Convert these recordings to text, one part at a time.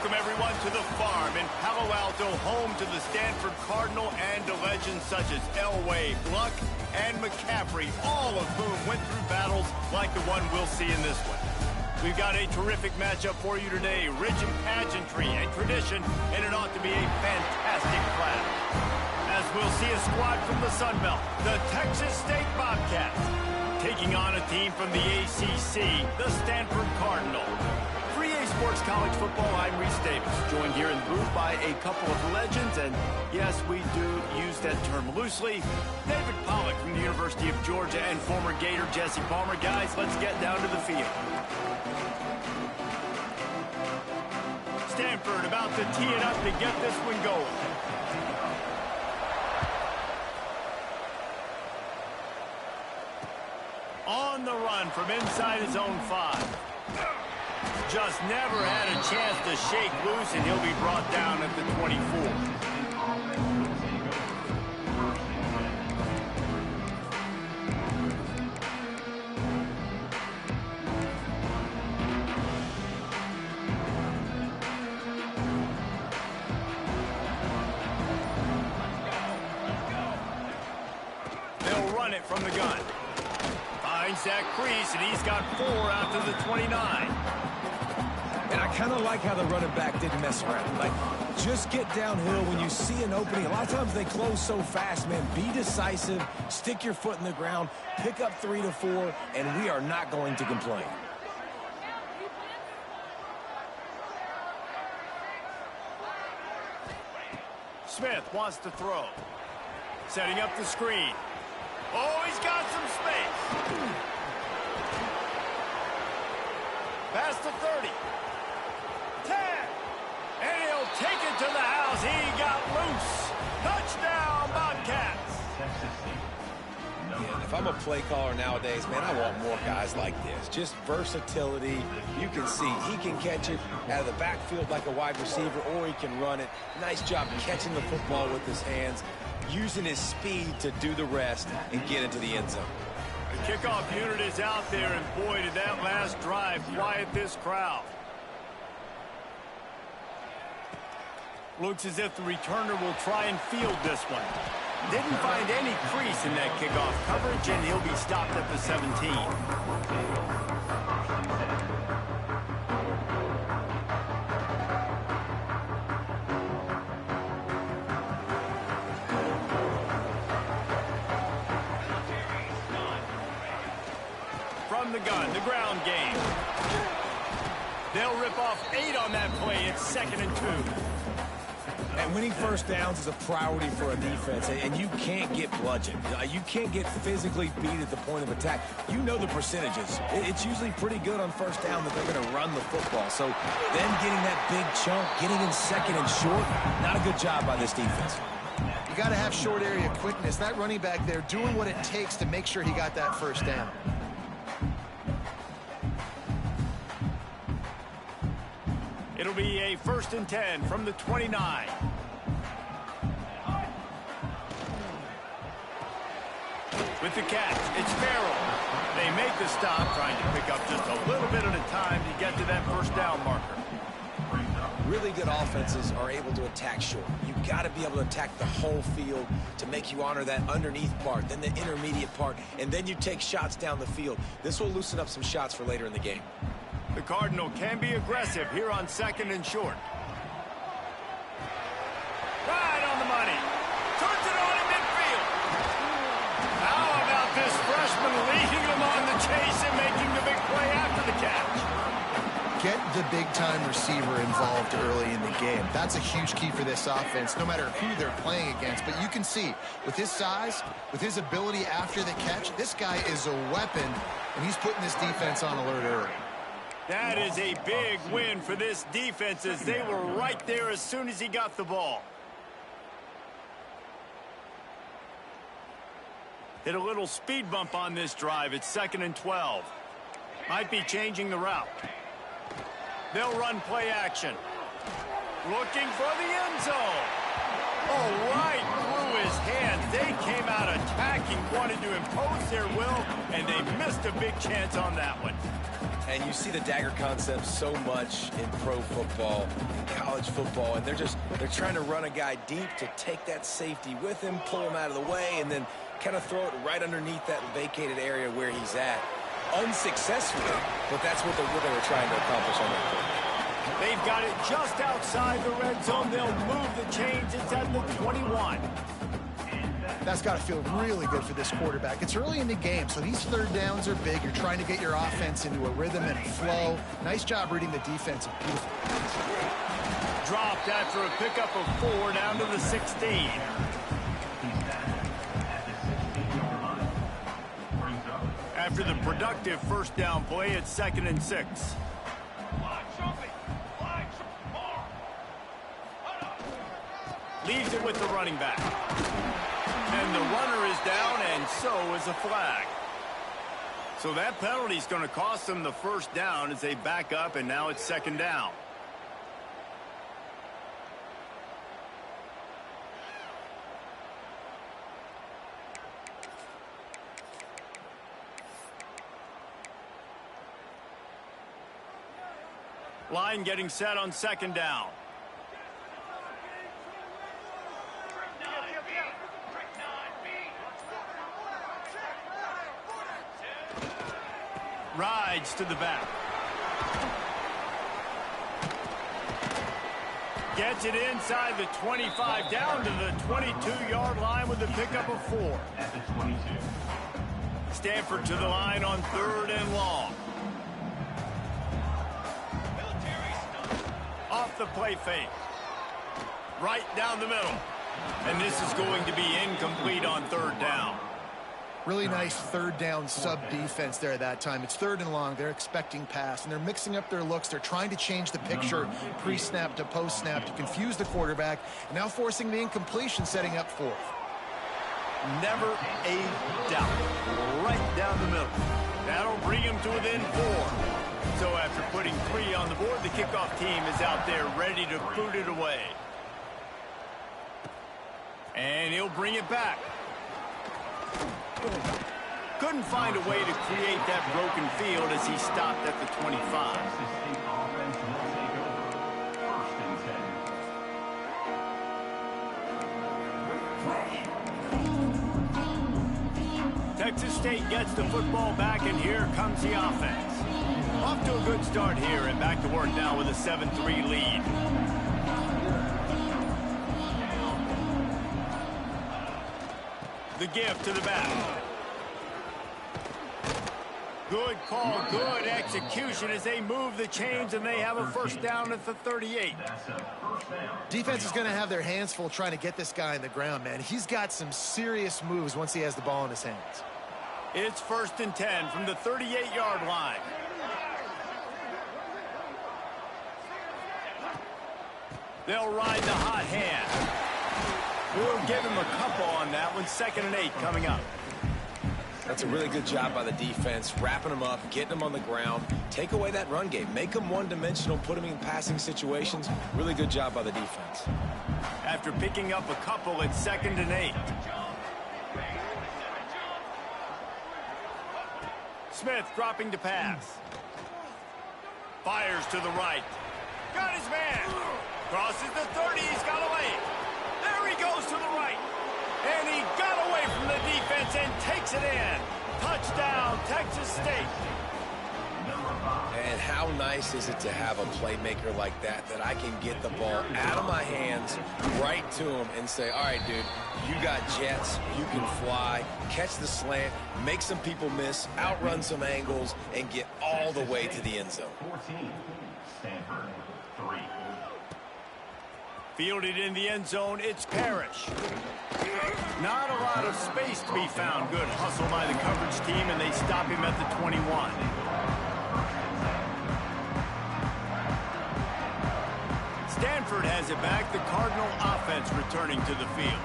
Welcome, everyone, to the farm in Palo Alto, home to the Stanford Cardinal and to legends such as Elway, Luck, and McCaffrey, all of whom went through battles like the one we'll see in this one. We've got a terrific matchup for you today, rich in pageantry and tradition, and it ought to be a fantastic clash. As we'll see a squad from the Sun Belt, the Texas State Bobcats, taking on a team from the ACC, the Stanford Cardinal. For EA Sports College Football, I'm Reese Davis, joined here in the booth by a couple of legends, and yes, we do use that term loosely. David Pollock from the University of Georgia and former Gator Jesse Palmer. Guys, let's get down to the field. Stanford about to tee it up to get this one going. On the run from inside his own 5. Just never had a chance to shake loose, and he'll be brought down at the 24. They'll run it from the gun. Finds that crease, and he's got 4 out to the 29. And I kind of like how the running back didn't mess around. Like, just get downhill when you see an opening. A lot of times they close so fast, man. Be decisive, stick your foot in the ground, pick up 3 to 4, and we are not going to complain. Smith wants to throw. Setting up the screen. Oh, he's got some space. Past the 30. 10. And he'll take it to the house. He got loose. Touchdown, Bobcats. Yeah, if I'm a play caller nowadays, man, I want more guys like this. Just versatility. You can see he can catch it out of the backfield like a wide receiver, or he can run it. Nice job catching the football with his hands, using his speed to do the rest and get into the end zone. The kickoff unit is out there, and boy, did that last drive quiet this crowd. Looks as if the returner will try and field this one. Didn't find any crease in that kickoff coverage, and he'll be stopped at the 17. From the gun, the ground game. They'll rip off 8 on that play. It's 2nd and 2. And winning first downs is a priority for a defense, and you can't get bludgeoned. You can't get physically beat at the point of attack. You know the percentages. It's usually pretty good on first down that they're going to run the football. So them getting that big chunk, getting in 2nd and short, not a good job by this defense. You got to have short area quickness. That running back there doing what it takes to make sure he got that first down. It'll be a 1st and 10 from the 29. With the catch, it's Farrell. They make the stop, trying to pick up just a little bit at a time to get to that first down marker. Really good offenses are able to attack short. You've got to be able to attack the whole field to make you honor that underneath part, then the intermediate part, and then you take shots down the field. This will loosen up some shots for later in the game. The Cardinal can be aggressive here on 2nd and short. Right on the money. Turns it on in midfield. How about this freshman leading them on the chase and making the big play after the catch? Get the big-time receiver involved early in the game. That's a huge key for this offense, no matter who they're playing against. But you can see, with his size, with his ability after the catch, this guy is a weapon, and he's putting this defense on alert early. That is a big win for this defense, as they were right there as soon as he got the ball. Hit a little speed bump on this drive. It's 2nd and 12. Might be changing the route. They'll run play action. Looking for the end zone. Oh, right through his hands. They came out attacking, wanted to impose their will, and they missed a big chance on that one. And you see the dagger concept so much in pro football, in college football, and they're trying to run a guy deep to take that safety with him, pull him out of the way, and then kind of throw it right underneath that vacated area where he's at. Unsuccessfully, but that's what they were trying to accomplish on that play. They've got it just outside the red zone. They'll move the chains. It's at the 21. That's got to feel really good for this quarterback. It's early in the game, so these third downs are big. You're trying to get your offense into a rhythm and a flow. Nice job reading the defense. Dropped after a pickup of 4 down to the 16. After the productive first down play, it's 2nd and 6. Leaves it with the running back. And the runner is down, and so is a flag. So that penalty is going to cost them the first down as they back up, and now it's 2nd down. Line getting set on 2nd down. Rides to the back. Gets it inside the 25, down to the 22-yard line with a pickup of 4. Stanford to the line on 3rd and long. Off the play fake. Right down the middle. And this is going to be incomplete on 3rd down. Really nice 3rd down sub-defense there that time. It's 3rd and long. They're expecting pass, and they're mixing up their looks. They're trying to change the picture pre-snap to post-snap to confuse the quarterback, and now forcing the incompletion, setting up 4th. Never a doubt. Right down the middle. That'll bring him to within 4. So after putting 3 on the board, the kickoff team is out there ready to boot it away. And he'll bring it back. Couldn't find a way to create that broken field as he stopped at the 25. Texas State gets the football back, and here comes the offense. Off to a good start here, and back to work now with a 7-3 lead. The give to the back. Good call, good execution as they move the chains, and they have a first down at the 38. Defense is going to have their hands full trying to get this guy on the ground, man. He's got some serious moves once he has the ball in his hands. It's 1st and 10 from the 38-yard line. They'll ride the hot hand. We'll give him a couple on that one. 2nd and 8 coming up. That's a really good job by the defense, wrapping them up, getting them on the ground, take away that run game, make them one-dimensional, put them in passing situations. Really good job by the defense. After picking up a couple, it's 2nd and 8. Smith dropping to pass. Fires to the right. Got his man. Crosses the 30. He's got away. There he goes to the right. And he got away from the defense and takes it in. Touchdown, Texas State. And how nice is it to have a playmaker like that I can get the ball out of my hands right to him and say, all right, dude, you got jets, you can fly, catch the slant, make some people miss, outrun some angles, and get all the way to the end zone. 14, Stanford, 3. Fielded in the end zone, it's Parrish. Not a lot of space to be found. Good hustle by the coverage team, and they stop him at the 21. Stanford has it back. The Cardinal offense returning to the field.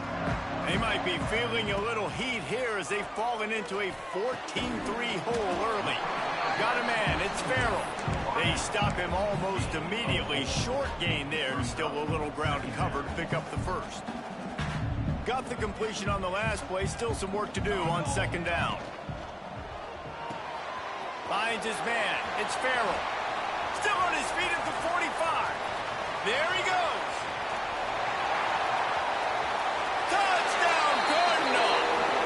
They might be feeling a little heat here as they've fallen into a 14-3 hole early. Got a man. It's Farrell. They stop him almost immediately. Short gain there. Still a little ground to cover to pick up the first. Got the completion on the last play. Still some work to do on 2nd down. Finds his man. It's Farrell. Still on his feet at the 45. There he goes. Touchdown, Cardinal.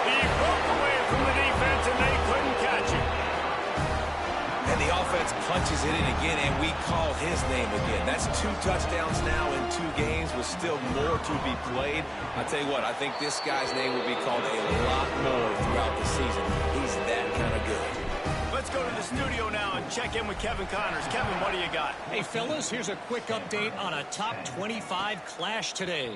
He broke away from the defense, and they couldn't catch him. And the offense punches it in again, and we call his name again. That's 2 touchdowns now in 2 games with still more to be played. I tell you what, I think this guy's name will be called a lot more throughout the season. He's that kind of good. Let's go to the studio now and check in with Kevin Connors. Kevin, what do you got? Hey, fellas, here's a quick update on a top 25 clash today.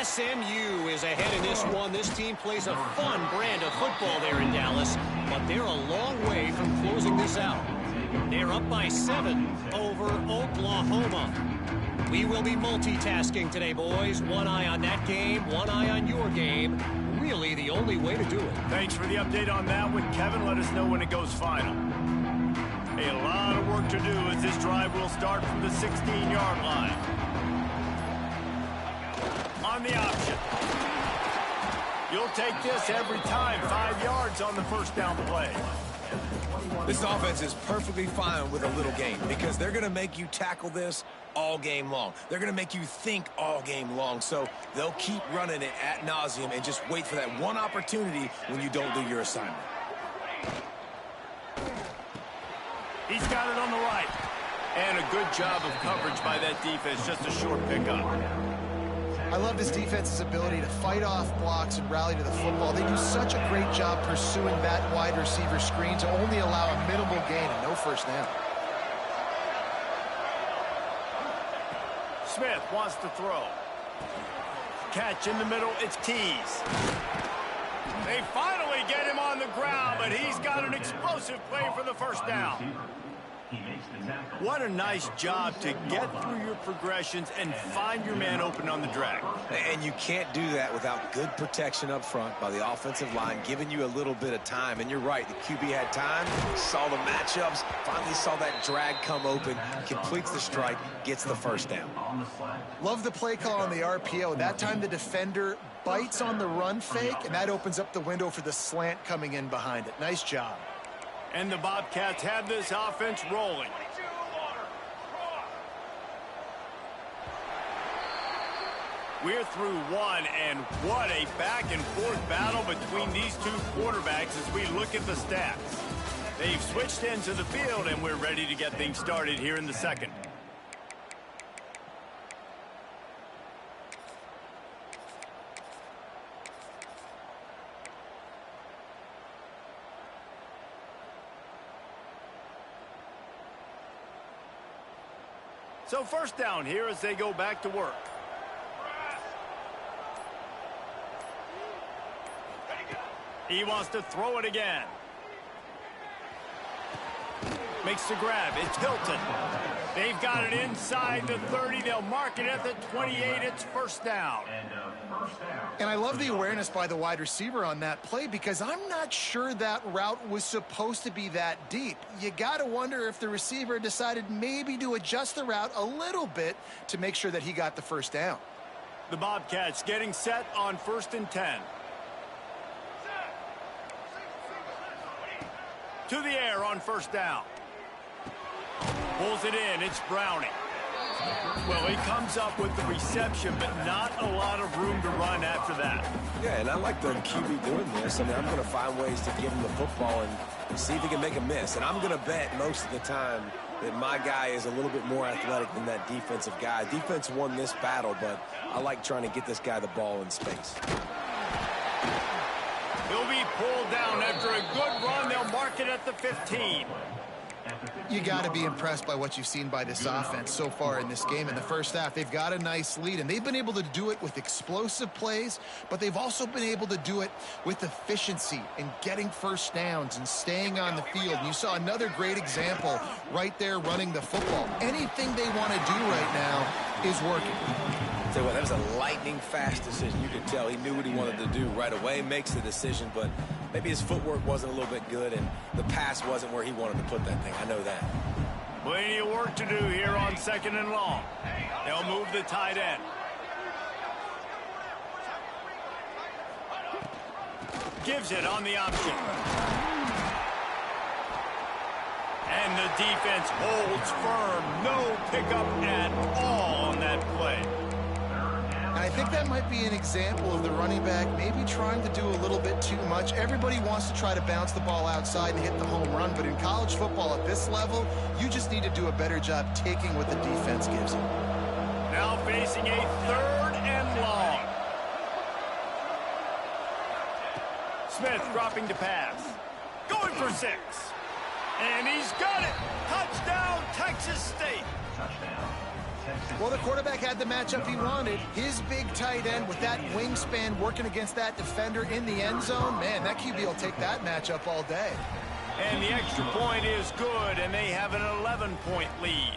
SMU is ahead in this one. This team plays a fun brand of football there in Dallas, but they're a long way from closing this out. They're up by 7 over Oklahoma. We will be multitasking today, boys. One eye on that game, one eye on your game. Really the only way to do it. Thanks for the update on that one, Kevin. Let us know when it goes final. A lot of work to do as this drive will start from the 16-yard line. On the option. You'll take this every time. 5 yards on the first down play. This offense is perfectly fine with a little game because they're going to make you tackle this all game long. They're going to make you think all game long. So they'll keep running it ad nauseum and just wait for that one opportunity when you don't do your assignment. He's got it on the right. And a good job of coverage by that defense. Just a short pickup. I love this defense's ability to fight off blocks and rally to the football. They do such a great job pursuing that wide receiver screen to only allow a minimal gain and no first down. Smith wants to throw. Catch in the middle. It's Tease. They finally get him on the ground, but he's got an explosive play for the first down. What a nice job to get through your progressions and find your man open on the drag. And you can't do that without good protection up front by the offensive line, giving you a little bit of time. And you're right, the QB had time, saw the matchups, finally saw that drag come open, completes the strike, gets the first down. Love the play call on the RPO. That time the defender bites on the run fake, and that opens up the window for the slant coming in behind it. Nice job. And the Bobcats have this offense rolling. We're through one, and what a back-and-forth battle between these two quarterbacks as we look at the stats. They've switched into the field, and we're ready to get things started here in the second. So first down here as they go back to work. He wants to throw it again. Makes the grab. It's Hilton. They've got it inside the 30. They'll mark it at the 28. It's first down. And I love the awareness by the wide receiver on that play because I'm not sure that route was supposed to be that deep. You got to wonder if the receiver decided maybe to adjust the route a little bit to make sure that he got the first down. The Bobcats getting set on 1st and 10. To the air on first down. Pulls it in. It's Browning. Well, he comes up with the reception, but not a lot of room to run after that. Yeah, and I like the QB doing this. I mean, I'm going to find ways to give him the football and see if he can make a miss. And I'm going to bet most of the time that my guy is a little bit more athletic than that defensive guy. Defense won this battle, but I like trying to get this guy the ball in space. He'll be pulled down after a good run. They'll mark it at the 15. You got to be impressed by what you've seen by this offense so far in this game. In the first half, they've got a nice lead, and they've been able to do it with explosive plays, but they've also been able to do it with efficiency and getting first downs and staying on the field. And you saw another great example right there running the football. Anything they want to do right now is working. Tell you what, that was a lightning-fast decision. You could tell he knew what he wanted to do right away, makes the decision, but maybe his footwork wasn't a little bit good, and the pass wasn't where he wanted to put that thing. I know that. Plenty of work to do here on 2nd and long. They'll move the tight end. Gives it on the option. And the defense holds firm. No pickup at all on that play. And I think that might be an example of the running back maybe trying to do a little bit too much. Everybody wants to try to bounce the ball outside and hit the home run, but in college football at this level, you just need to do a better job taking what the defense gives you. Now facing a 3rd and long. Smith dropping to pass. Going for 6. And he's got it. Touchdown, Texas State. Well, the quarterback had the matchup he wanted. His big tight end with that wingspan working against that defender in the end zone. Man, that QB will take that matchup all day. And the extra point is good, and they have an 11-point lead.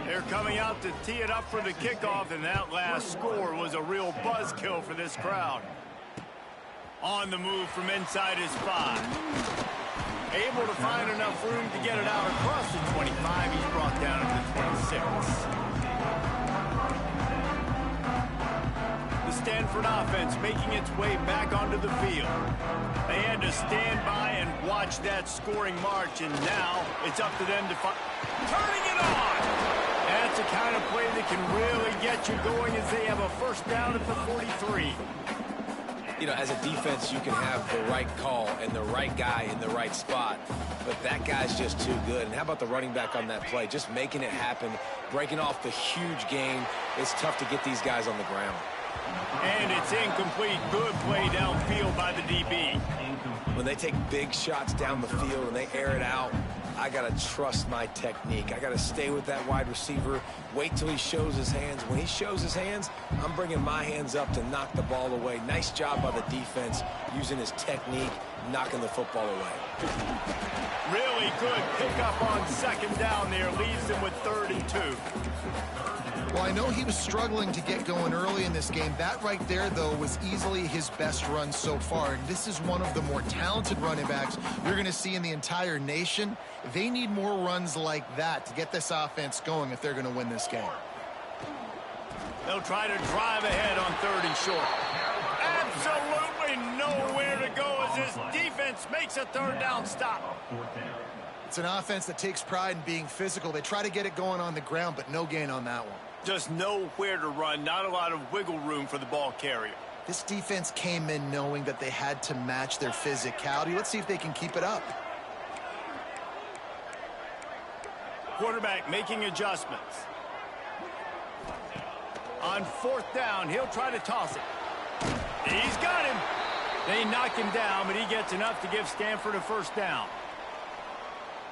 They're coming out to tee it up for the kickoff, and that last score was a real buzzkill for this crowd. On the move from inside his 5. Able to find enough room to get it out across the 25. He's brought down to the 26. The Stanford offense making its way back onto the field. They had to stand by and watch that scoring march, and now it's up to them to find. Turning it on! That's the kind of play that can really get you going as they have a first down at the 43. You know, as a defense, you can have the right call and the right guy in the right spot, but that guy's just too good. And how about the running back on that play? Just making it happen, breaking off the huge gain. It's tough to get these guys on the ground. And it's incomplete. Good play downfield by the DB. When they take big shots down the field and they air it out, I got to trust my technique. I got to stay with that wide receiver, wait till he shows his hands. When he shows his hands, I'm bringing my hands up to knock the ball away. Nice job by the defense using his technique, knocking the football away. Really good pickup on 2nd down there. Leaves them with 3rd and 2. Well, I know he was struggling to get going early in this game. That right there, though, was easily his best run so far. And this is one of the more talented running backs you're going to see in the entire nation. They need more runs like that to get this offense going if they're going to win this game. They'll try to drive ahead on 3rd and short. Absolutely nowhere to go as this defense makes a 3rd down stop. It's an offense that takes pride in being physical. They try to get it going on the ground, but no gain on that one. Just nowhere to run, not a lot of wiggle room for the ball carrier. This defense came in knowing that they had to match their physicality. Let's see if they can keep it up. Quarterback making adjustments. On 4th down, he'll try to toss it. He's got him. They knock him down, but he gets enough to give Stanford a 1st down.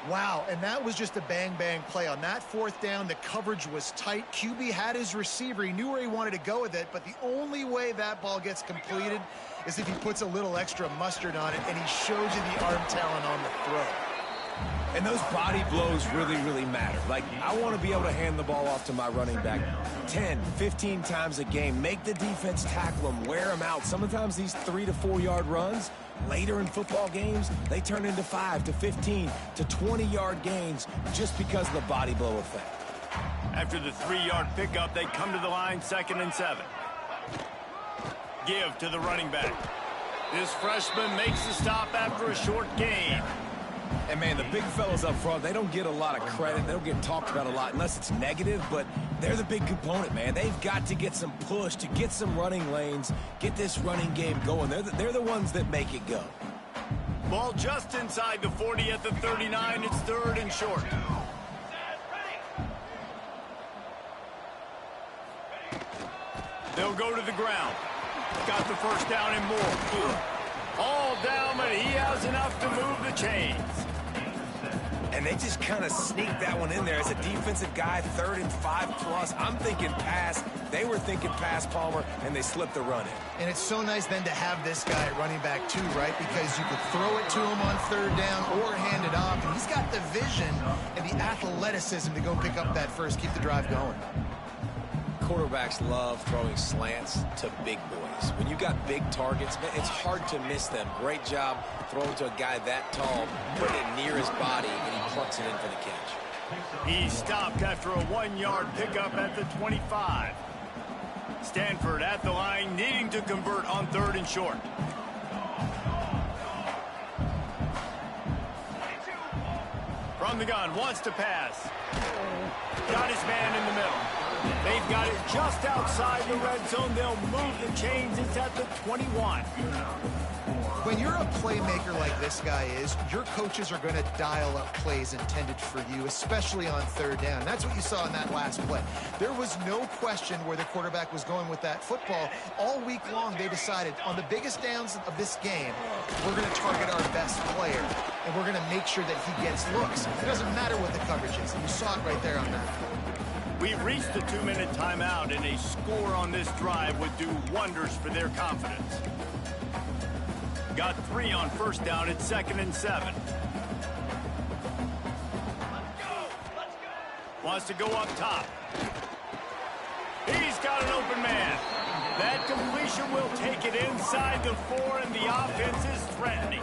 Wow, and that was just a bang-bang play. On that 4th down, the coverage was tight. QB had his receiver. He knew where he wanted to go with it, but the only way that ball gets completed is if he puts a little extra mustard on it, and he shows you the arm talent on the throw. And those body blows really, really matter. Like, I want to be able to hand the ball off to my running back 10, 15 times a game. Make the defense tackle them, wear them out. Sometimes these 3 to 4 yard runs, later in football games, they turn into 5 to 15 to 20-yard gains just because of the body blow effect. After the 3-yard pickup, they come to the line 2nd and 7. Give to the running back. This freshman makes the stop after a short gain. And, man, the big fellas up front, they don't get a lot of credit. They don't get talked about a lot unless it's negative, but they're the big component, man. They've got to get some push, to get some running lanes, get this running game going. They're the ones that make it go. Ball just inside the 40 at the 39. It's 3rd and short. They'll go to the ground. Got the 1st down and more. All down, but he has enough to move the chains. And they just kind of sneaked that one in there. As a defensive guy, 3rd and 5+. I'm thinking pass. They were thinking pass, Palmer, and they slipped the run in. And it's so nice then to have this guy at running back too, right? Because you could throw it to him on 3rd down or hand it off. And he's got the vision and the athleticism to go pick up that first, keep the drive going. Quarterbacks love throwing slants to big boys. When you got big targets, man, it's hard to miss them. Great job throwing to a guy that tall, putting it near his body, and he plucks it in for the catch. He stopped after a 1-yard pickup at the 25. Stanford at the line, needing to convert on 3rd and short. From from the gun, wants to pass. Got his man in the middle. They've got it just outside the red zone. They'll move the chains. It's at the 21. When you're a playmaker like this guy is, your coaches are going to dial up plays intended for you, especially on third down. That's what you saw in that last play. There was no question where the quarterback was going with that football. All week long, they decided on the biggest downs of this game, we're going to target our best player, and we're going to make sure that he gets looks. It doesn't matter what the coverage is, and you saw it right there on that. We've reached the 2-minute timeout, and a score on this drive would do wonders for their confidence. Got 3 on first down at 2nd and 7. Wants to go up top. He's got an open man. That completion will take it inside the 4, and the offense is threatening.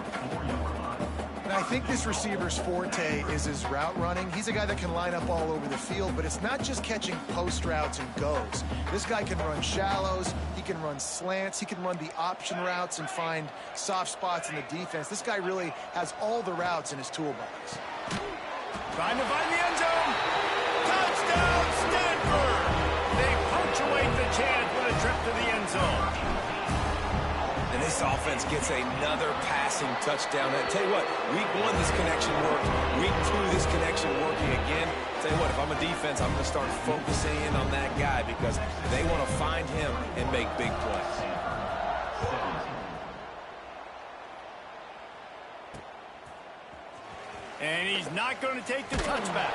And I think this receiver's forte is his route running. He's a guy that can line up all over the field, but it's not just catching post routes and goes. This guy can run shallows, he can run slants, he can run the option routes and find soft spots in the defense. This guy really has all the routes in his toolbox. Trying to find the end zone. Touchdown, Stanford! They punctuate the chance with a trip to the end zone. And this offense gets another passing touchdown. I tell you what, week 1, this connection worked. Week 2, this connection working again. I tell you what, if I'm a defense, I'm going to start focusing in on that guy because they want to find him and make big plays. And he's not going to take the touchback.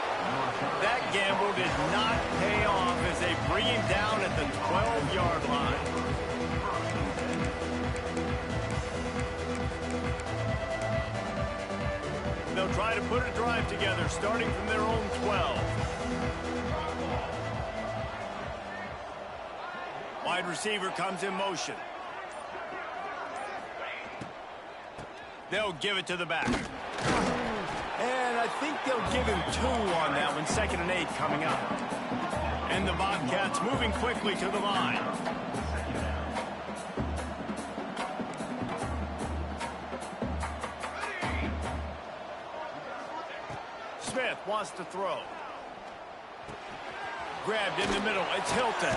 That gamble did not pay off as they bring him down at the 12-yard line. They'll try to put a drive together, starting from their own 12. Wide receiver comes in motion. They'll give it to the back. And I think they'll give him 2 on that one, 2nd and 8 coming up. And the Bobcats moving quickly to the line. Smith wants to throw. Grabbed in the middle. It's Hilton.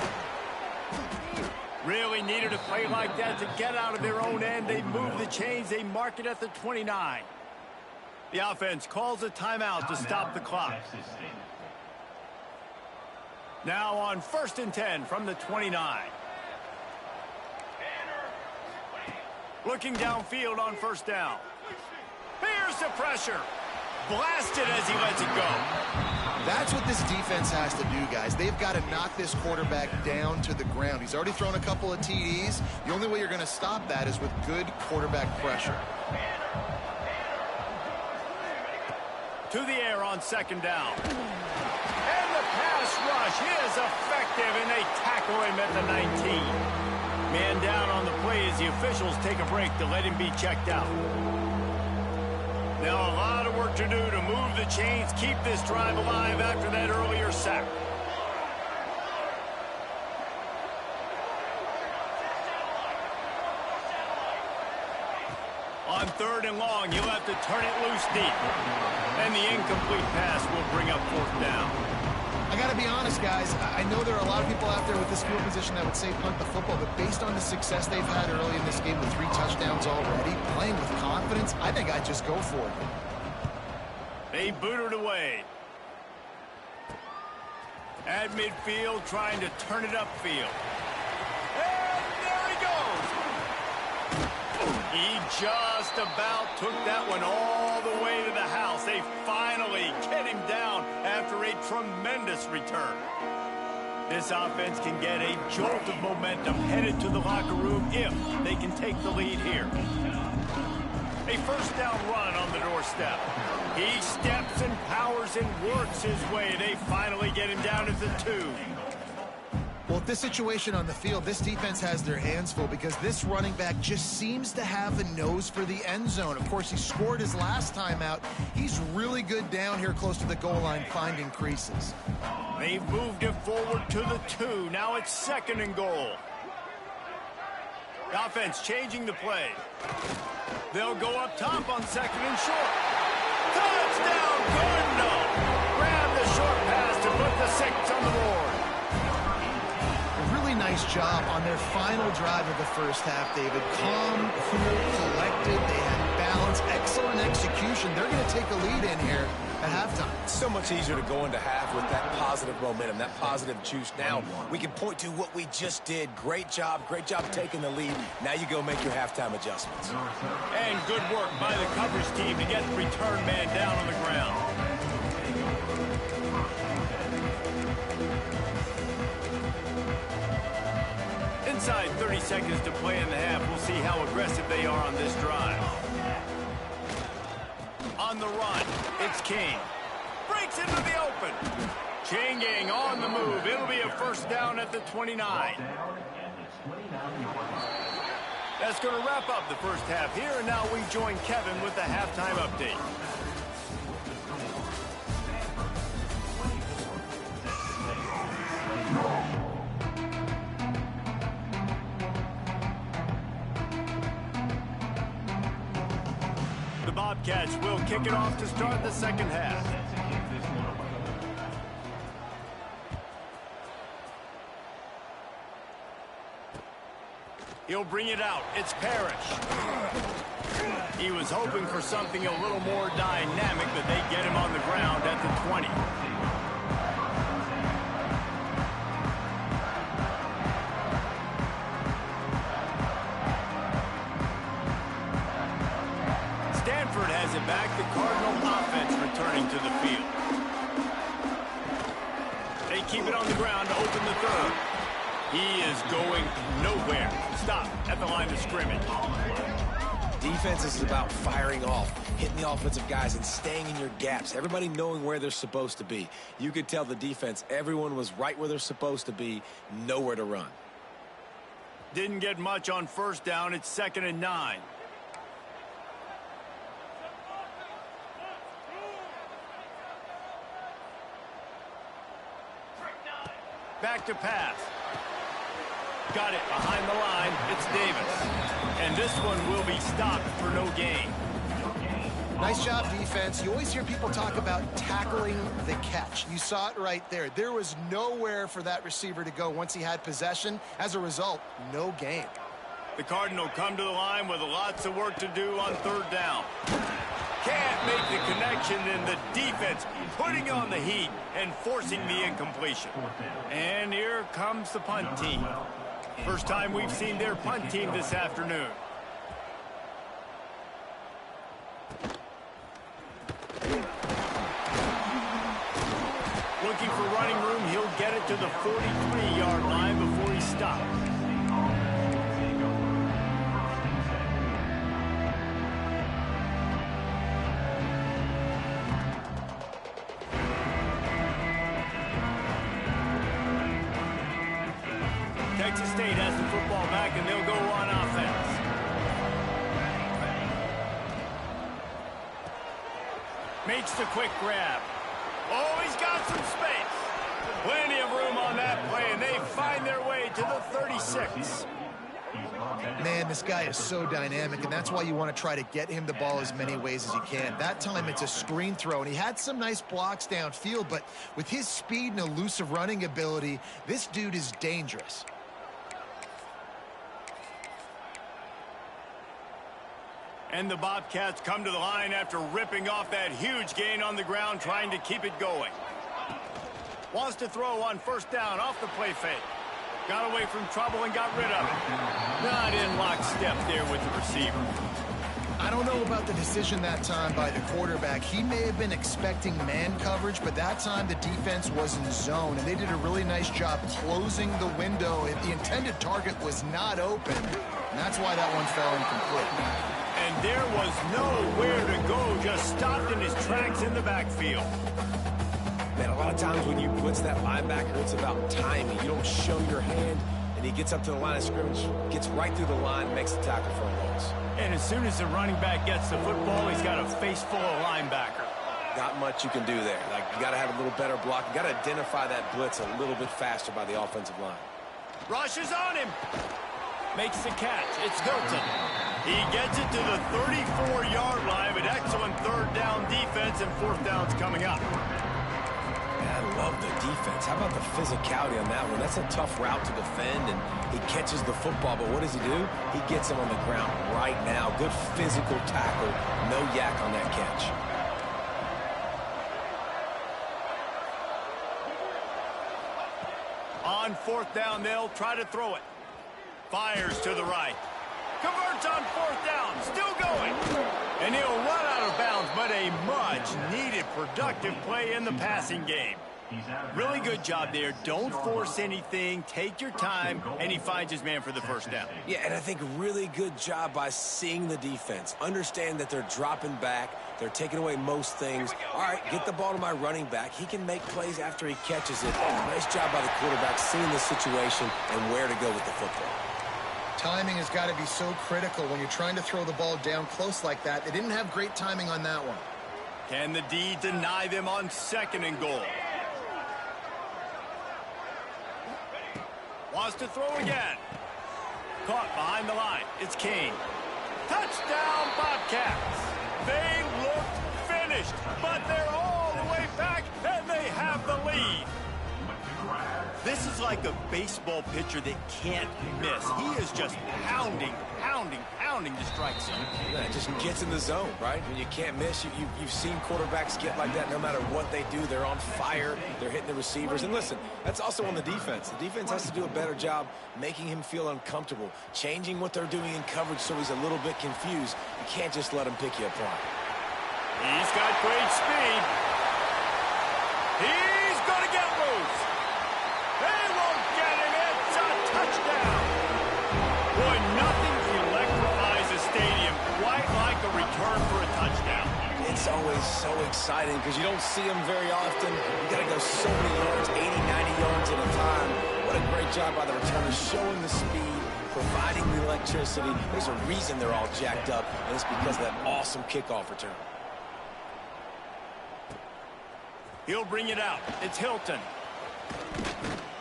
Really needed a play like that to get out of their own end. They move the chains. They mark it at the 29. The offense calls a timeout to stop the clock. Now on 1st and 10 from the 29. Looking downfield on 1st down. Here's the pressure. Blasted as he lets it go. That's what this defense has to do, guys. They've got to knock this quarterback down to the ground. He's already thrown a couple of TDs. The only way you're going to stop that is with good quarterback pressure. To the air on 2nd down. And the pass rush is effective, and they tackle him at the 19. Man down on the play as the officials take a break to let him be checked out. Now a lot of work to do to move the chains, keep this drive alive after that earlier sack. On 3rd and long, you'll have to turn it loose deep. And the incomplete pass will bring up 4th down. I got to be honest, guys. I know there are a lot of people out there with this field position that would say punt the football, but based on the success they've had early in this game with 3 touchdowns already, playing with confidence, I think I'd just go for it. They boot it away. At midfield, trying to turn it upfield. And there he goes. He just about took that one all the way to the house. They finally get him down after a tremendous return. This offense can get a jolt of momentum headed to the locker room if they can take the lead here. A 1st down run on the doorstep. He steps and powers and works his way. They finally get him down at the 2. Well, with this situation on the field, this defense has their hands full because this running back just seems to have a nose for the end zone. Of course, he scored his last time out. He's really good down here close to the goal line finding creases. They've moved it forward to the 2. Now it's 2nd and goal. The offense changing the play. They'll go up top on 2nd and short. Touchdown, Cardinal. Grab the short pass to put the 6 on the board. Really nice job on their final drive of the first half, David. Calm, cool, collected. They had balance, excellent execution. They're going to take a lead in here at halftime. It's so much easier to go into half with that positive momentum, that positive juice. Now we can point to what we just did. Great job taking the lead. Now you go make your halftime adjustments. And good work by the coverage team to get the return man down on the ground. Inside 30 seconds to play in the half. We'll see how aggressive they are on this drive. On the run, it's King. Breaks into the open. Chain gang on the move. It'll be a first down at the 29. That's going to wrap up the first half here, and now we join Kevin with the halftime update. The Bobcats will kick it off to start the second half. He'll bring it out. It's Parrish. He was hoping for something a little more dynamic, but they get him on the ground at the 20. Stanford has it back. The Cardinal offense returning to the field. They keep it on the ground to open the third. He is going nowhere. Stop at the line of scrimmage. Defense is about firing off, hitting the offensive guys and staying in your gaps. Everybody knowing where they're supposed to be. You could tell the defense, everyone was right where they're supposed to be, nowhere to run. Didn't get much on first down. It's 2nd and 9. Back to pass. Got it behind the line. It's Davis. And this one will be stopped for no gain. Nice job, defense. You always hear people talk about tackling the catch. You saw it right there. There was nowhere for that receiver to go once he had possession. As a result, no gain. The Cardinal come to the line with lots of work to do on third down. Can't make the connection, and the defense putting on the heat and forcing the incompletion. And here comes the punt team. First time we've seen their punt team this afternoon. Looking for running room. He'll get it to the 43-yard line before he stops. Texas State has the football back, and they'll go on offense. Makes the quick grab. Oh, he's got some space. Plenty of room on that play, and they find their way to the 36. Man, this guy is so dynamic, and that's why you want to try to get him the ball as many ways as you can. That time it's a screen throw, and he had some nice blocks downfield, but with his speed and elusive running ability, this dude is dangerous. And the Bobcats come to the line after ripping off that huge gain on the ground, trying to keep it going. Wants to throw on first down off the play fake. Got away from trouble and got rid of it. Not in lockstep there with the receiver. I don't know about the decision that time by the quarterback. He may have been expecting man coverage, but that time the defense was in zone, and they did a really nice job closing the window. The intended target was not open, and that's why that one fell incomplete. And there was nowhere to go, just stopped in his tracks in the backfield. Man, a lot of times when you blitz that linebacker, it's about timing. You don't show your hand, and he gets up to the line of scrimmage, gets right through the line, makes the tackle for a loss. And as soon as the running back gets the football, he's got a face full of linebacker. Not much you can do there. Like, you got to have a little better block. You got to identify that blitz a little bit faster by the offensive line. Rushes on him. Makes the catch. It's Hilton. He gets it to the 34-yard line, but excellent third down defense and fourth downs coming up. I love the defense. How about the physicality on that one? That's a tough route to defend, and he catches the football, but what does he do? He gets him on the ground right now. Good physical tackle. No yak on that catch. On fourth down, they'll try to throw it. Fires to the right. Converts on fourth down. Still going. And he'll run out of bounds, but a much-needed productive play in the passing game. Really good job there. Don't force anything. Take your time, and he finds his man for the first down. Yeah, and I think really good job by seeing the defense. Understand that they're dropping back. They're taking away most things. All right, get the ball to my running back. He can make plays after he catches it. Nice job by the quarterback seeing the situation and where to go with the football. Timing has got to be so critical when you're trying to throw the ball down close like that. They didn't have great timing on that one. Can the D deny them on second and goal? Wants to throw again. Caught behind the line. It's Kane. Touchdown, Bobcats. They looked finished, but they're all the way back, and they have the lead. This is like a baseball pitcher that can't miss. He is just pounding the strike zone. Yeah, it just gets in the zone, right? When you can't miss, you've seen quarterbacks get like that no matter what they do. They're on fire. They're hitting the receivers. And listen, that's also on the defense. The defense has to do a better job making him feel uncomfortable, changing what they're doing in coverage so he's a little bit confused. You can't just let him pick you apart. He's got great speed. He's going to get loose. They won't get him. It's a touchdown. Boy, nothing electrifies a stadium quite like a return for a touchdown. It's always so exciting because you don't see them very often. You got to go so many yards, 80, 90 yards at a time. What a great job by the returners, showing the speed, providing the electricity. There's a reason they're all jacked up, and it's because of that awesome kickoff return. He'll bring it out. It's Hilton.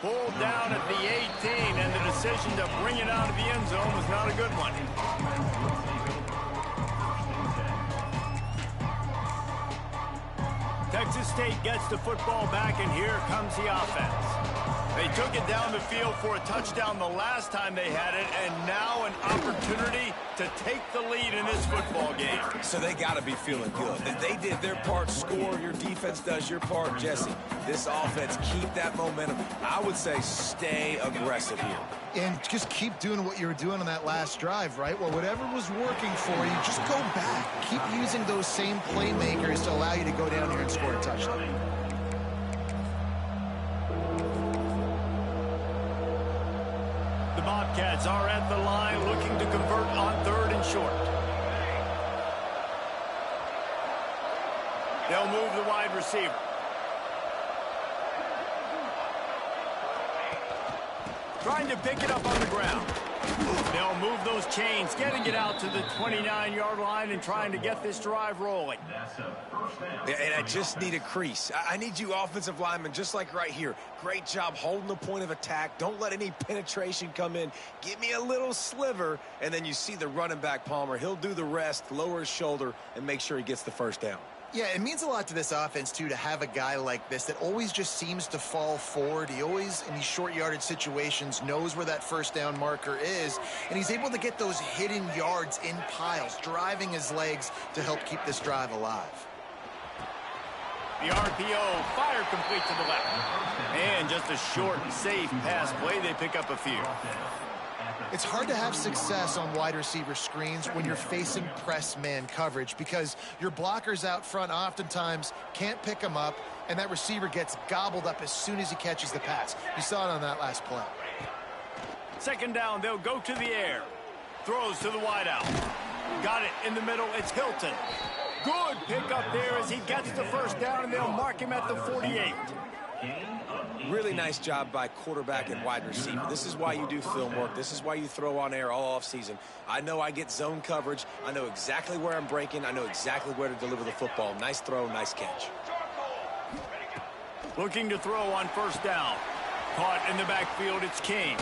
Pulled down at the 18, and the decision to bring it out of the end zone was not a good one. Texas State gets the football back, and here comes the offense. They took it down the field for a touchdown the last time they had it, and now an opportunity to take the lead in this football game. So they got to be feeling good. They did their part, score. Your defense does your part, Jesse. This offense, keep that momentum. I would say stay aggressive here. And just keep doing what you were doing on that last drive, right? Well, whatever was working for you, just go back. Keep using those same playmakers to allow you to go down here and score a touchdown. The Bobcats are at the line looking to convert on third and short. They'll move the wide receiver. Trying to pick it up on the ground. They'll move those chains, getting it out to the 29-yard line and trying to get this drive rolling. Yeah, and I just need a crease. I need you offensive linemen, just like right here. Great job holding the point of attack. Don't let any penetration come in. Give me a little sliver, and then you see the running back, Palmer. He'll do the rest, lower his shoulder, and make sure he gets the first down. Yeah, it means a lot to this offense, too, to have a guy like this that always just seems to fall forward. He always, in these short yardage situations, knows where that first down marker is, and he's able to get those hidden yards in piles, driving his legs to help keep this drive alive. The RPO, fire complete to the left. And just a short, safe pass play. They pick up a few. It's hard to have success on wide receiver screens when you're facing press man coverage because your blockers out front oftentimes can't pick them up, and that receiver gets gobbled up as soon as he catches the pass. You saw it on that last play. Second down, they'll go to the air. Throws to the wideout. Got it in the middle. It's Hilton. Good pick up there as he gets the first down, and they'll mark him at the 48. Really nice job by quarterback and wide receiver. This is why you do film work. This is why you throw on air all offseason. I know I get zone coverage. I know exactly where I'm breaking. I know exactly where to deliver the football. Nice throw, nice catch. Looking to throw on first down. Caught in the backfield, it's King.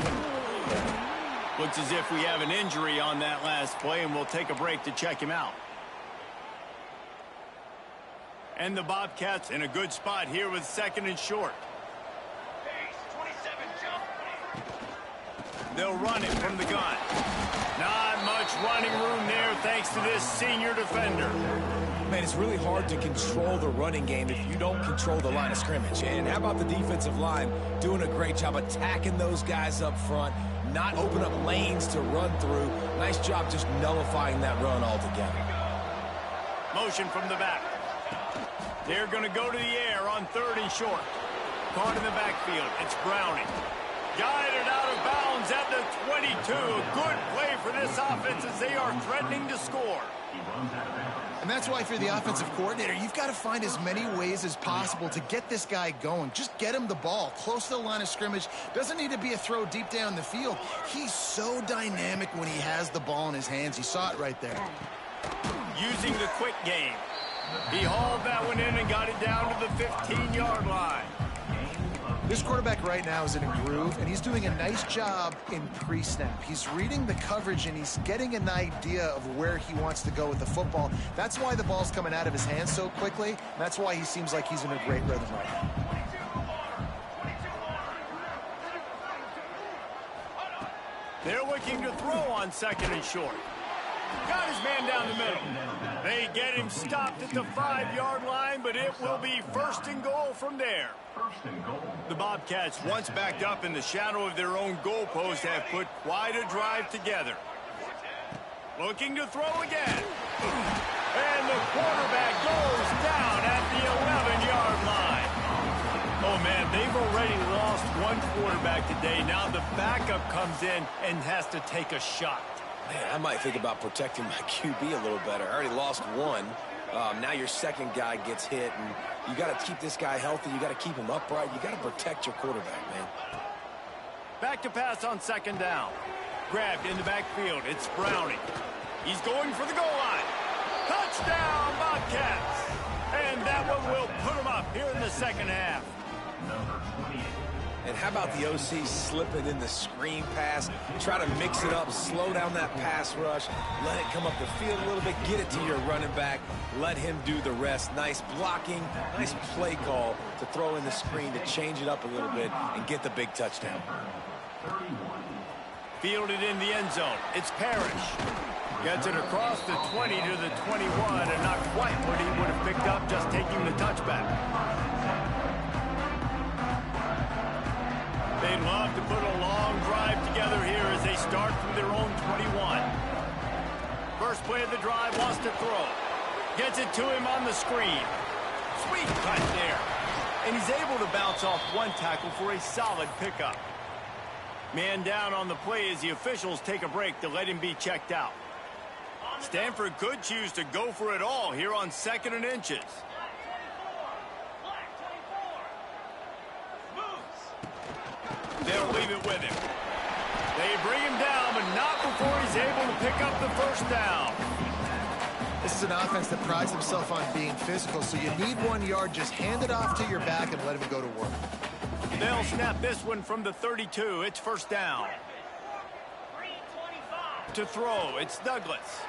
Looks as if we have an injury on that last play, and we'll take a break to check him out. And the Bobcats in a good spot here with 2nd and short. They'll run it from the gun. Not much running room there thanks to this senior defender. Man, it's really hard to control the running game if you don't control the line of scrimmage. And how about the defensive line doing a great job attacking those guys up front, not open up lanes to run through. Nice job just nullifying that run altogether. Motion from the back. They're going to go to the air on 3rd and short. Caught in the backfield. It's Browning. Guided out of bounds at the 22. A good play for this offense as they are threatening to score. And that's why if you're the offensive coordinator, you've got to find as many ways as possible to get this guy going. Just get him the ball close to the line of scrimmage. Doesn't need to be a throw deep down the field. He's so dynamic when he has the ball in his hands. You saw it right there. Using the quick game. He hauled that one in and got it down to the 15-yard line. This quarterback right now is in a groove, and he's doing a nice job in pre-snap. He's reading the coverage, and he's getting an idea of where he wants to go with the football. That's why the ball's coming out of his hands so quickly. That's why he seems like he's in a great rhythm right now. They're looking to throw on 2nd and short. Got his man down the middle. They get him stopped at the 5-yard line, but it will be 1st and goal from there. The Bobcats, once backed up in the shadow of their own goalpost, have put quite a drive together. Looking to throw again. And the quarterback goes down at the 11-yard line. Oh, man, they've already lost one quarterback today. Now the backup comes in and has to take a shot. Man, I might think about protecting my QB a little better. I already lost one. Now your second guy gets hit, and you got to keep this guy healthy. You got to keep him upright. You got to protect your quarterback, man. Back to pass on 2nd down. Grabbed in the backfield. It's Browning. He's going for the goal line. Touchdown, Bobcats! And that one will put him up here in the 2nd half. And how about the OC slipping in the screen pass? Try to mix it up, slow down that pass rush, let it come up the field a little bit, get it to your running back, let him do the rest. Nice blocking, nice play call to throw in the screen to change it up a little bit and get the big touchdown. Fielded in the end zone. It's Parrish. Gets it across the 20 to the 21, and not quite what he would have picked up just taking the touchback. They'd love to put a long drive together here as they start from their own 21. First play of the drive, wants to throw. Gets it to him on the screen. Sweet cut there. And he's able to bounce off one tackle for a solid pickup. Man down on the play as the officials take a break to let him be checked out. Stanford could choose to go for it all here on 2nd and inches. They'll leave it with him. They bring him down, but not before he's able to pick up the 1st down. This is an offense that prides themselves on being physical, so you need 1 yard. Just hand it off to your back and let him go to work. They'll snap this one from the 32. It's 1st down. To throw, it's Douglas.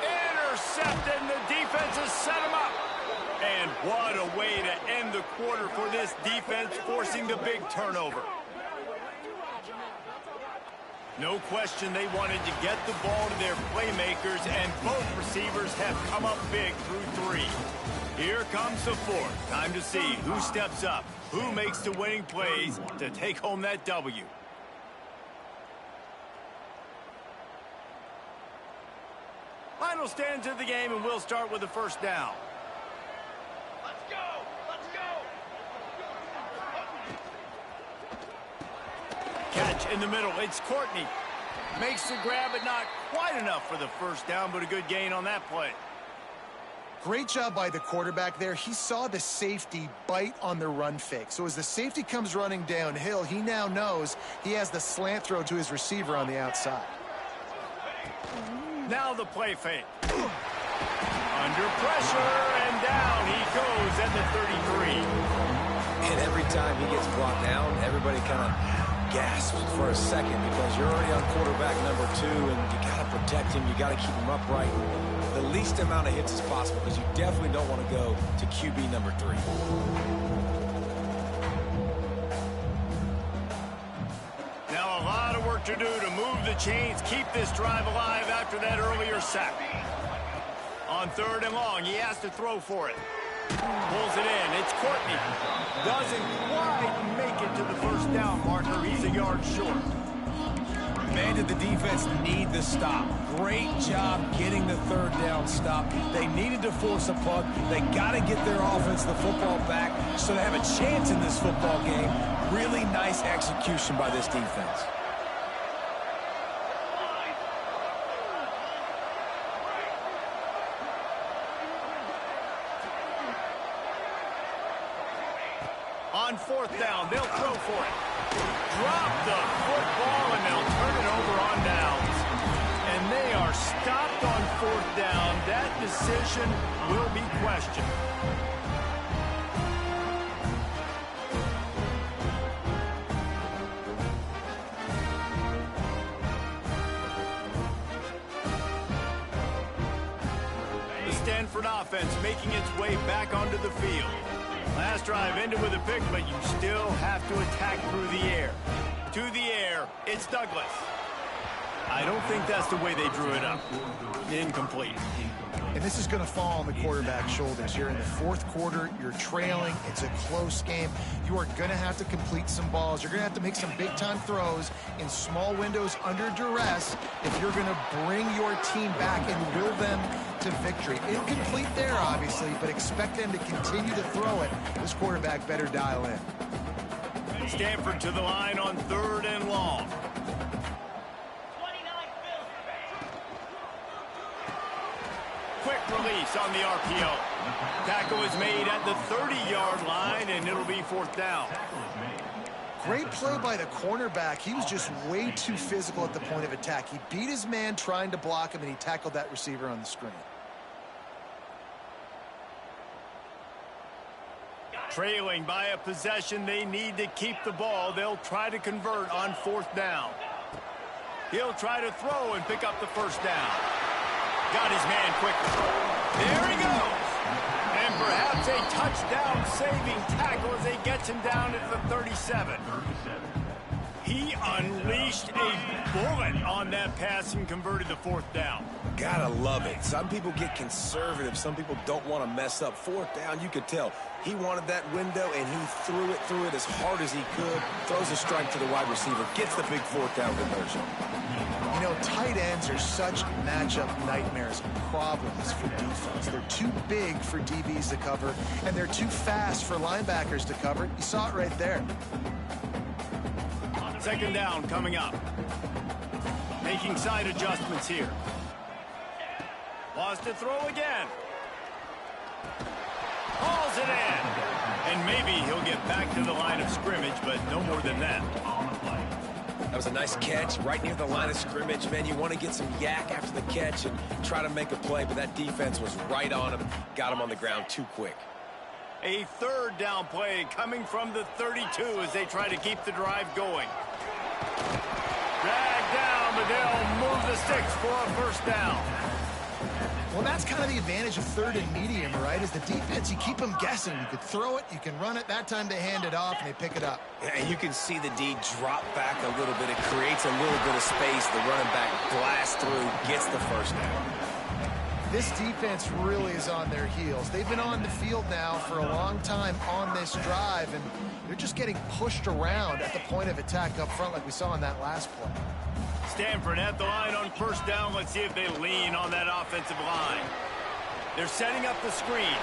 Intercepted, and the defense has set him up. And what a way to end the quarter for this defense, forcing the big turnover. No question they wanted to get the ball to their playmakers, and both receivers have come up big through 3. Here comes the 4th. Time to see who steps up, who makes the winning plays to take home that W. Final stands of the game, and we'll start with the 1st down. Catch in the middle. It's Courtney. Makes the grab, but not quite enough for the 1st down, but a good gain on that play. Great job by the quarterback there. He saw the safety bite on the run fake. So as the safety comes running downhill, he now knows he has the slant throw to his receiver on the outside. Now the play fake. Under pressure, and down he goes at the 33. And every time he gets brought down, everybody kind of gasps for a second because you're already on quarterback number 2, and you got to protect him. You got to keep him upright. the least amount of hits as possible because you definitely don't want to go to QB number 3. Now a lot of work to do to move the chains, keep this drive alive after that earlier sack. On 3rd and long, he has to throw for it. Pulls it in. It's Courtney. Doesn't quite make it to the first down marker. He's a yard short. Man, did the defense need the stop. Great job getting the 3rd down stop. They needed to force a punt. They got to get their offense the football back so they have a chance in this football game. Really nice execution by this defense. On 4th down, they'll throw for it. Drop the football, and they'll turn it over on downs. And they are stopped on 4th down. That decision will be questioned. The Stanford offense making its way back onto the field. Last drive ended with a pick, but you still have to attack through the air. To the air, it's Douglas. I don't think that's the way they drew it up. Incomplete. And this is going to fall on the quarterback's shoulders. You're in the 4th quarter. You're trailing. It's a close game. You are going to have to complete some balls. You're going to have to make some big-time throws in small windows under duress if you're going to bring your team back and will them to victory. Incomplete there, obviously, but expect them to continue to throw it. This quarterback better dial in. Stanford to the line on 3rd and long. Quick release on the RPO. Tackle is made at the 30-yard line, and it'll be 4th down. Great play by the cornerback. He was just way too physical at the point of attack. He beat his man trying to block him, and he tackled that receiver on the screen. Trailing by a possession, they need to keep the ball. They'll try to convert on 4th down. He'll try to throw and pick up the 1st down. Got his man quickly. There he goes. And perhaps a touchdown-saving tackle as they get him down at the 37. He unleashed a bullet on that pass and converted the 4th down. Gotta love it. Some people get conservative. Some people don't want to mess up. 4th down, you could tell. He wanted that window, and he threw it as hard as he could. Throws a strike to the wide receiver. Gets the big 4th down conversion. You know, tight ends are such matchup nightmares and problems for defense. They're too big for DBs to cover, and they're too fast for linebackers to cover. You saw it right there. 2nd down coming up. Making side adjustments here. Wants to throw again. Hauls it in. And maybe he'll get back to the line of scrimmage, but no more than that. That was a nice catch right near the line of scrimmage. Man, you want to get some yak after the catch and try to make a play, but that defense was right on him. Got him on the ground too quick. A 3rd down play coming from the 32 as they try to keep the drive going. Dragged down, but they'll move the sticks for a 1st down. Well, that's kind of the advantage of 3rd and medium, right? Is the defense, you keep them guessing. You could throw it, you can run it. That time they hand it off and they pick it up. Yeah, and you can see the D drop back a little bit. It creates a little bit of space. The running back blasts through, gets the 1st down. This defense really is on their heels. They've been on the field now for a long time on this drive, and they're just getting pushed around at the point of attack up front like we saw in that last play. Stanford at the line on 1st down. Let's see if they lean on that offensive line. They're setting up the screen.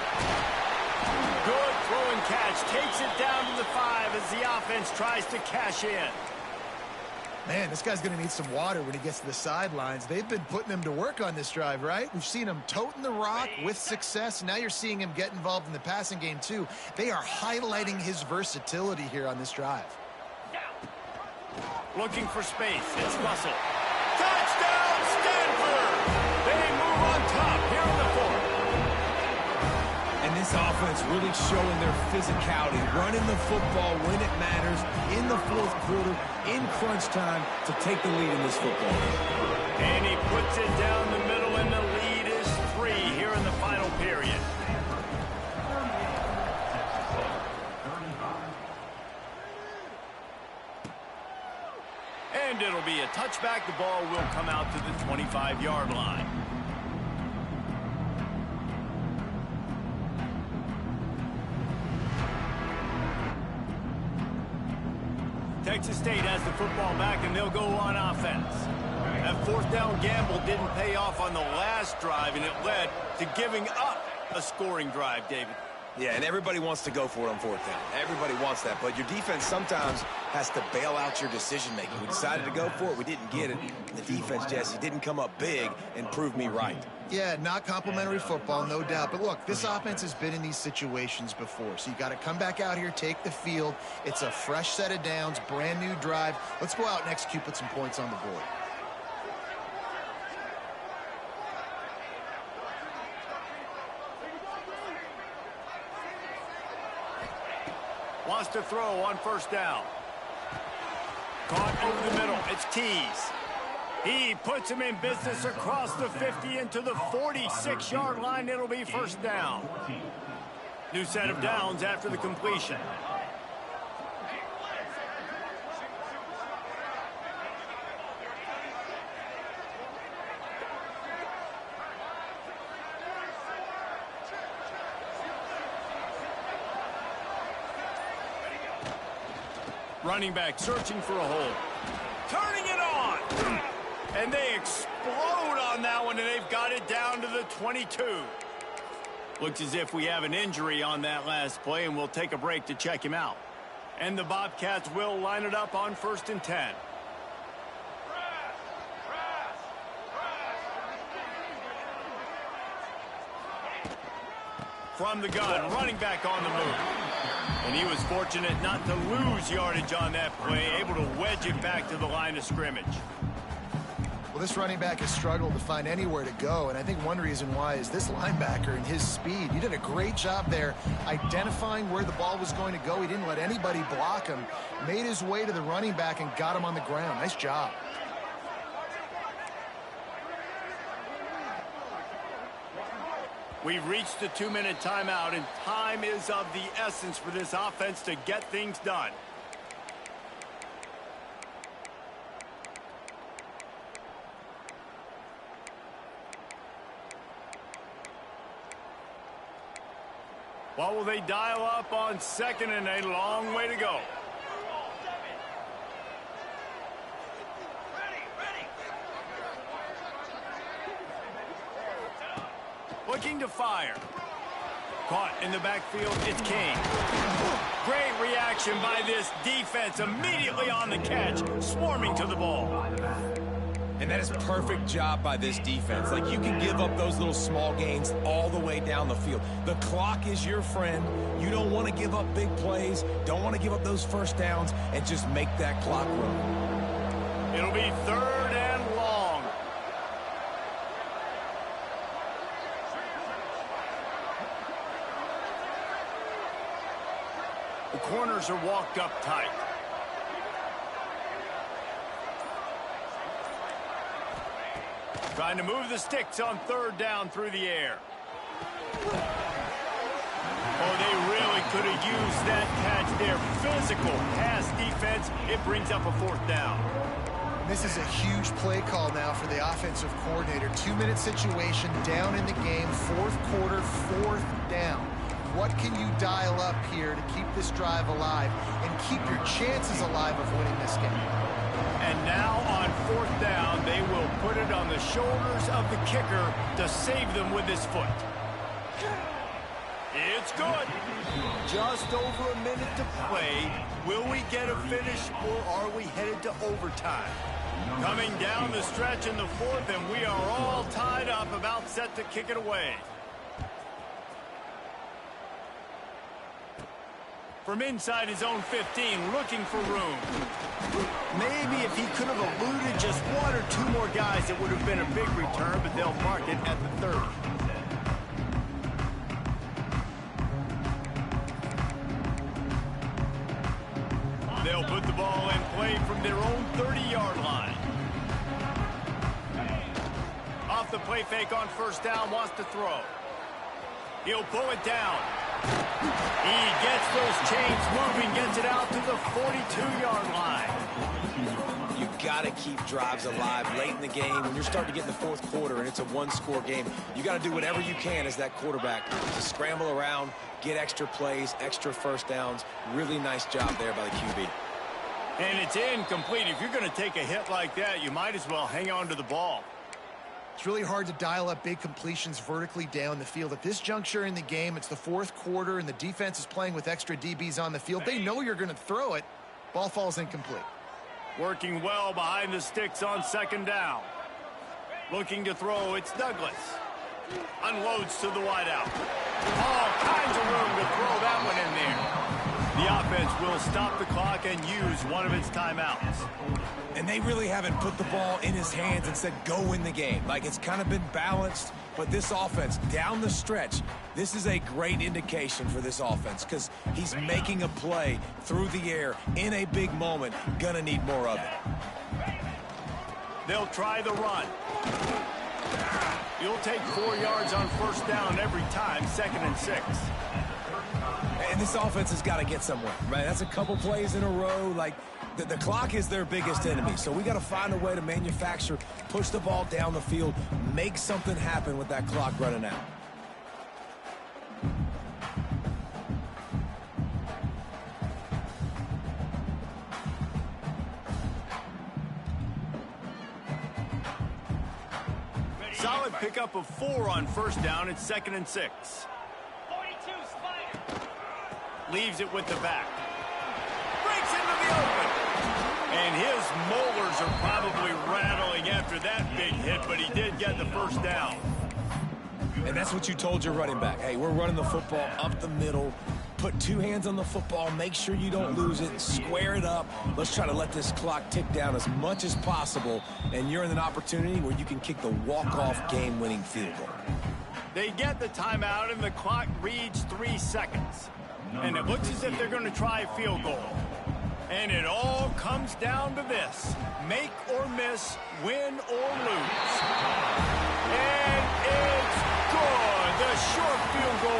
Good throw and catch. Takes it down to the 5 as the offense tries to cash in. Man, this guy's going to need some water when he gets to the sidelines. They've been putting him to work on this drive, right? We've seen him toting the rock with success. Now you're seeing him get involved in the passing game, too. They are highlighting his versatility here on this drive. Looking for space. It's Russell. Touchdown, Stanford! They move on top here in the 4th. And this offense really showing their physicality, running the football when it matters, in the 4th quarter, in crunch time, to take the lead in this football game. And he puts it down the middle, and the lead is 3. touchback, the ball will come out to the 25-yard line. Texas State has the football back, and they'll go on offense. That fourth down gamble didn't pay off on the last drive, and it led to giving up a scoring drive, David. Yeah, and everybody wants to go for it on fourth down. Everybody wants that, but your defense sometimes has to bail out your decision-making. We decided to go for it. We didn't get it. The defense, Jesse, didn't come up big and prove me right. Yeah, not complimentary football, no doubt. But look, this offense has been in these situations before. So you got to come back out here, take the field. It's a fresh set of downs, brand new drive. Let's go out and execute, put some points on the board. Wants to throw on first down. Caught over the middle. It's Tease. He puts him in business across the 50 into the 46-yard line. It'll be first down. New set of downs after the completion. Running back searching for a hole. Turning it on. And they explode on that one, and they've got it down to the 22. Looks as if we have an injury on that last play, and we'll take a break to check him out. And the Bobcats will line it up on 1st and 10. From the gun, running back on the move. And he was fortunate not to lose yardage on that play, able to wedge it back to the line of scrimmage. Well, this running back has struggled to find anywhere to go, and I think one reason why is this linebacker and his speed. He did a great job there identifying where the ball was going to go. He didn't let anybody block him, made his way to the running back and got him on the ground. Nice job. We've reached the 2-minute timeout, and time is of the essence for this offense to get things done. What will they dial up on second, and a long way to go? Looking to fire. Caught in the backfield, it's King. Great reaction by this defense, immediately on the catch, swarming to the ball. And that is a perfect job by this defense. Like, you can give up those little small gains all the way down the field. The clock is your friend. You don't want to give up big plays, don't want to give up those first downs, and just make that clock run. It'll be 3rd and long. The corners are walked up tight. Trying to move the sticks on 3rd down through the air. Oh, they really could have used that catch there. Physical pass defense. It brings up a 4th down. This is a huge play call now for the offensive coordinator. 2-minute situation, down in the game, 4th quarter, 4th down. What can you dial up here to keep this drive alive and keep your chances alive of winning this game? And now on 4th down, they will put it on the shoulders of the kicker to save them with his foot. It's good. Just over a minute to play. Will we get a finish, or are we headed to overtime? Coming down the stretch in the 4th, and we are all tied up, about set to kick it away. From inside his own 15, looking for room. Maybe if he could have eluded just 1 or 2 more guys, it would have been a big return, but they'll mark it at the 30. They'll put the ball in play from their own 30-yard line. Off the play fake on 1st down, wants to throw. He'll pull it down. He gets those chains moving, gets it out to the 42-yard line. You got to keep drives alive late in the game. When you're starting to get in the fourth quarter and it's a one-score game, you got to do whatever you can as that quarterback to scramble around, get extra plays, extra first downs. Really nice job there by the QB. And it's incomplete. If you're going to take a hit like that, you might as well hang on to the ball. It's really hard to dial up big completions vertically down the field. At this juncture in the game, it's the fourth quarter, and the defense is playing with extra DBs on the field. They know you're going to throw it. Ball falls incomplete. Working well behind the sticks on second down. Looking to throw, it's Douglas. Unloads to the wideout. All kinds of room to throw that one in there. The offense will stop the clock and use one of its timeouts. And they really haven't put the ball in his hands and said, go win the game. Like, it's kind of been balanced, but this offense, down the stretch, this is a great indication for this offense because he's making a play through the air in a big moment. Gonna need more of it. They'll try the run. You'll take 4 yards on first down every time, 2nd and 6. And this offense has got to get somewhere, right? That's a couple plays in a row. Like, the clock is their biggest enemy. So we got to find a way to manufacture, push the ball down the field, make something happen with that clock running out. Solid pickup of 4 on first down. It's 2nd and 6. Leaves it with the back. Breaks into the open. And his molars are probably rattling after that big hit, but he did get the first down. And that's what you told your running back. Hey, we're running the football up the middle. Put 2 hands on the football. Make sure you don't lose it. Square it up. Let's try to let this clock tick down as much as possible. And you're in an opportunity where you can kick the walk-off game-winning field goal. They get the timeout, and the clock reads 3 seconds. And it looks as if they're going to try a field goal. And it all comes down to this. Make or miss, win or lose. And it's good. The short field goal.